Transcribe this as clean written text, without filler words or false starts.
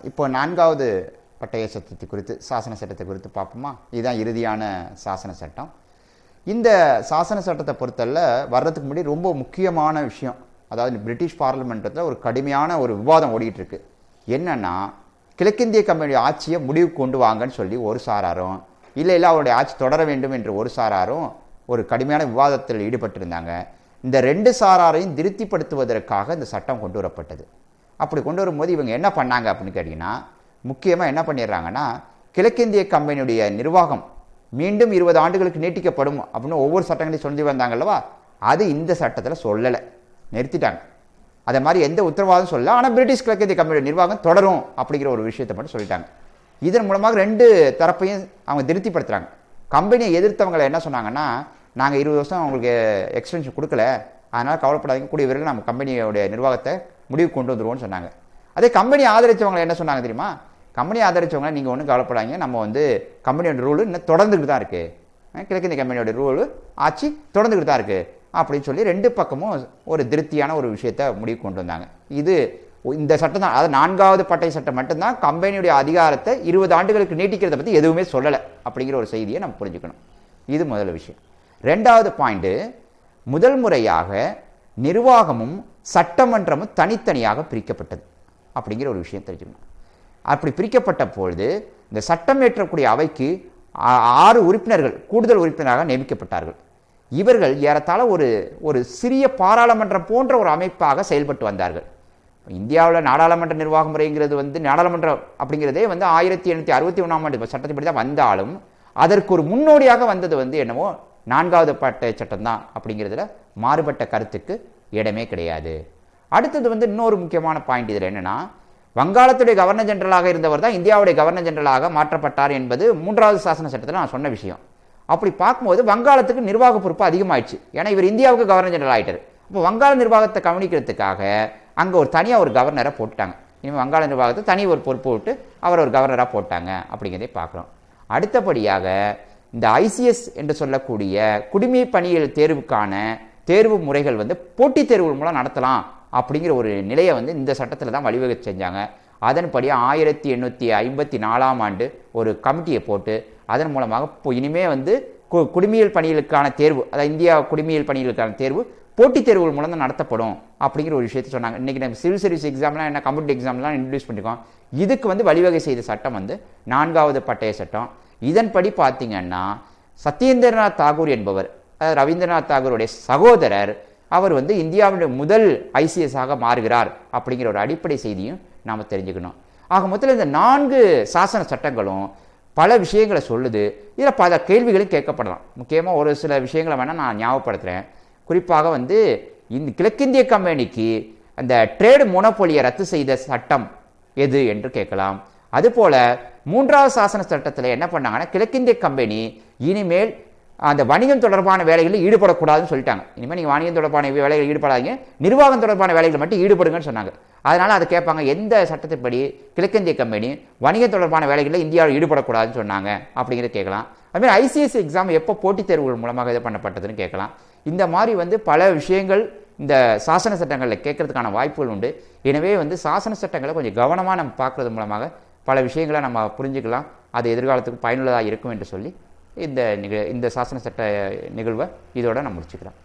இப்போ 4வது பட்டய சட்டத்தை குறித்து சாசன சட்டத்தை குறித்து பார்ப்போமா? இதுதான் இறுதியான சாசன சட்டம். இந்த சாசன சட்டத்தை பொறுத்தவரை வர்றதுக்கு முன்னாடி ரொம்ப முக்கியமான விஷயம், அதாவது பிரிட்டிஷ் பார்லிமெண்ட்டில் ஒரு கடுமையான ஒரு விவாதம் ஓடிட்டு இருக்கு. என்னன்னா, கிழக்கிந்திய கம்பெனி ஆட்சியை முடிவுக்கு கொண்டு வாங்கன்னு சொல்லி ஒரு சாராரும், இல்லை அவருடைய ஆட்சி தொடர வேண்டும் என்று ஒரு சாராரும் ஒரு கடுமையான விவாதத்தில் ஈடுபட்டிருந்தாங்க. இந்த 2 சாராரையும் திருப்திப்படுத்துவதற்காக இந்த சட்டம் கொண்டு வரப்பட்டது. அப்படி கொண்டு வரும்போது இவங்க என்ன பண்ணாங்க அப்படின்னு கேட்டிங்கன்னா, முக்கியமாக என்ன பண்ணிடுறாங்கன்னா, கிழக்கிந்திய கம்பெனியுடைய நிர்வாகம் மீண்டும் 20 ஆண்டுகளுக்கு நீட்டிக்கப்படும் அப்படின்னு ஒவ்வொரு சட்டங்களையும் சொல்லி வந்தாங்கல்லவா, அது இந்த சட்டத்தில் சொல்லலை, நிறுத்திட்டாங்க. அதே மாதிரி எந்த உத்தரவாதம் சொல்லலை. ஆனால் பிரிட்டிஷ் கிழக்கிந்திய கம்பெனியுடைய நிர்வாகம் தொடரும் அப்படிங்கிற ஒரு விஷயத்தை மட்டும் சொல்லிட்டாங்க. இதன் மூலமாக 2 தரப்பையும் அவங்க திருப்திப்படுத்துகிறாங்க. கம்பெனியை எதிர்த்தவங்களை என்ன சொன்னாங்கன்னா, நாங்கள் 20 வருஷம் அவங்களுக்கு எக்ஸ்டென்ஷன் கொடுக்கல, அதனால் கவலைப்படாதீங்க, கூடிய விரைவில் நம்ம கம்பெனியோடைய நிர்வாகத்தை முடிவுக்கு கொண்டு வந்துருவோம்னு சொன்னாங்க. அதே கம்பெனி ஆதரித்தவங்களை என்ன சொன்னாங்க தெரியுமா? கம்பெனி ஆதரித்தவங்க நீங்கள் ஒன்றும் கவலைப்படாதீங்க, நம்ம கம்பெனியோட ரூலு இன்னும் தொடர்ந்துக்கிட்டு தான் இருக்குது, கிழக்கிந்திய கம்பெனியோட ரூலு ஆட்சி தொடர்ந்துக்கிட்டு தான் இருக்குது அப்படின்னு சொல்லி 2 பக்கமும் ஒரு திருப்தியான ஒரு விஷயத்தை முடிவுக்கு கொண்டு வந்தாங்க. இது இந்த சட்டம் தான், அதாவது 4வது பட்டய சட்டம் மட்டும்தான் கம்பெனியுடைய அதிகாரத்தை 20 ஆண்டுகளுக்கு நீட்டிக்கிறத பற்றி எதுவுமே சொல்லலை அப்படிங்கிற ஒரு செய்தியை நம்ம புரிஞ்சுக்கணும். இது முதல் விஷயம். 2வது பாயிண்ட்டு, முதல் முறையாக நிர்வாகமும் சட்டமன்றமும் தனித்தனியாக பிரிக்கப்பட்டது அப்படிங்கிற ஒரு விஷயம் தெரிஞ்சுக்கணும். அப்படி பிரிக்கப்பட்ட பொழுது இந்த சட்டம் ஏற்றக்கூடிய அவைக்கு 6 உறுப்பினர்கள் கூடுதல் உறுப்பினராக நியமிக்கப்பட்டார்கள். இவர்கள் ஏறத்தாழ ஒரு சிறிய பாராளுமன்றம் போன்ற ஒரு அமைப்பாக செயல்பட்டு வந்தார்கள். இந்தியாவில் நாடாளுமன்ற நிர்வாக முறைங்கிறது நாடாளுமன்றம் அப்படிங்கிறதே 1861ஆம் ஆண்டு சட்டத்தின்படி தான் வந்தாலும் அதற்கு ஒரு முன்னோடியாக வந்தது என்னவோ 4வது பட்டய சட்டம் தான் அப்படிங்கிறதுல மாறுபட்ட கருத்துக்கு இடமே கிடையாது. அடுத்தது இன்னொரு முக்கியமான பாயிண்ட் இதில் என்னன்னா, வங்காளத்துடைய கவர்னர் ஜெனரலாக இருந்தவர் தான் இந்தியாவுடைய கவர்னர் ஜெனரலாக மாற்றப்பட்டார் என்பது 3வது சாசன சட்டத்தில் நான் சொன்ன விஷயம். அப்படி பார்க்கும்போது வங்காளத்துக்கு நிர்வாக பொறுப்பு அதிகமாயிடுச்சு. ஏன்னா இவர் இந்தியாவுக்கு கவர்னர் ஜெனரல் ஆகிட்டார். அப்போ வங்காள நிர்வாகத்தை கவனிக்கிறதுக்காக அங்கே தனியாக ஒரு கவர்னரை போட்டாங்க. இனிமேல் வங்காள நிர்வாகத்தை தனி ஒரு பொறுப்பு விட்டு அவர் ஒரு கவர்னராக போட்டாங்க அப்படிங்கிறதே பார்க்குறோம். அடுத்தபடியாக இந்த ஐசிஎஸ் என்று சொல்லக்கூடிய குடிமை பணியியல் தேர்வுக்கான தேர்வு முறைகள் போட்டித் தேர்வுகள் மூலம் நடத்தலாம் அப்படிங்கிற ஒரு நிலையை இந்த சட்டத்தில் தான் வழிவகை செஞ்சாங்க. அதன்படி 1854ஆம் ஆண்டு ஒரு கமிட்டியை போட்டு அதன் மூலமாக இப்போ இனிமே குடிமையியல் பணிகளுக்கான தேர்வு, அதாவது இந்தியா குடிமையியல் பணிகளுக்கான தேர்வு போட்டித் தேர்வுகள் மூலம் தான் நடத்தப்படும் அப்படிங்கிற ஒரு விஷயத்தை சொன்னாங்க. இன்றைக்கி நம்ம சிவில் சர்வீஸ் எக்ஸாம்லாம் என்ன கம்ப்யூட்டர் எக்ஸாம்லாம் இன்ட்ரடியூஸ் பண்ணியிருக்கோம். இதுக்கு வழிவகை செய்த சட்டம் 4வது பட்டய சட்டம். இதன்படி பார்த்தீங்கன்னா சத்யேந்திரநாத் தாகூர் என்பவர், அதாவது ரவீந்திரநாத் தாகூருடைய சகோதரர், அவர் இந்தியாவுடைய முதல் ஐசிஎஸ்ஸாக மாறுகிறார் அப்படிங்கிற ஒரு அடிப்படை செய்தியும் நாம் தெரிஞ்சுக்கணும். ஆக மொத்தத்தில் இந்த 4 சாசன சட்டங்களும் பல விஷயங்களை சொல்லுது. இதில் பல கேள்விகளும் கேட்கப்படலாம். முக்கியமாக ஒரு சில விஷயங்களை வேணால் நான் ஞாபகப்படுத்துகிறேன். குறிப்பாக இந்த கிழக்கிந்திய கம்பெனிக்கு அந்த ட்ரேடு மோனோபோலியை ரத்து செய்த சட்டம் எது என்று கேட்கலாம். அதுபோல் 3வது சாசன சட்டத்தில் என்ன பண்ணாங்கன்னா, கிழக்கிந்திய கம்பெனி இனிமேல் அந்த வணிகம் தொடர்பான வேலைகளில் ஈடுபடக்கூடாதுன்னு சொல்லிட்டாங்க. இனிமேல் நீங்கள் வணிகம் தொடர்பான வேலைகளில் ஈடுபடாதீங்க, நிர்வாகம் தொடர்பான வேலைகள் மட்டும் ஈடுபடுங்கன்னு சொன்னாங்க. அதனால் அதை கேட்பாங்க, எந்த சட்டத்தின்படி கிழக்கிந்திய கம்பெனி வணிகம் தொடர்பான வேலைகளில் இந்தியாவில் ஈடுபடக்கூடாதுன்னு சொன்னாங்க அப்படிங்கிறத கேட்கலாம். அதுமாதிரி ஐசிஎஸ் எக்ஸாம் எப்போ போட்டித் தேர்வுகள் மூலமாக இது பண்ணப்பட்டதுன்னு கேட்கலாம். இந்த மாதிரி பல விஷயங்கள் இந்த சாசன சட்டங்களில் கேட்கறதுக்கான வாய்ப்புகள் உண்டு. எனவே சாசன சட்டங்களை கொஞ்சம் கவனமாக நம்ம பார்க்குறது மூலமாக பல விஷயங்களை நம்ம புரிஞ்சுக்கலாம். அது எதிர்காலத்துக்கு பயனுள்ளதாக இருக்கும் என்று சொல்லி இந்த சாசன சட்ட நிகழ்வை இதோட நான் முடிச்சுக்கிறேன்.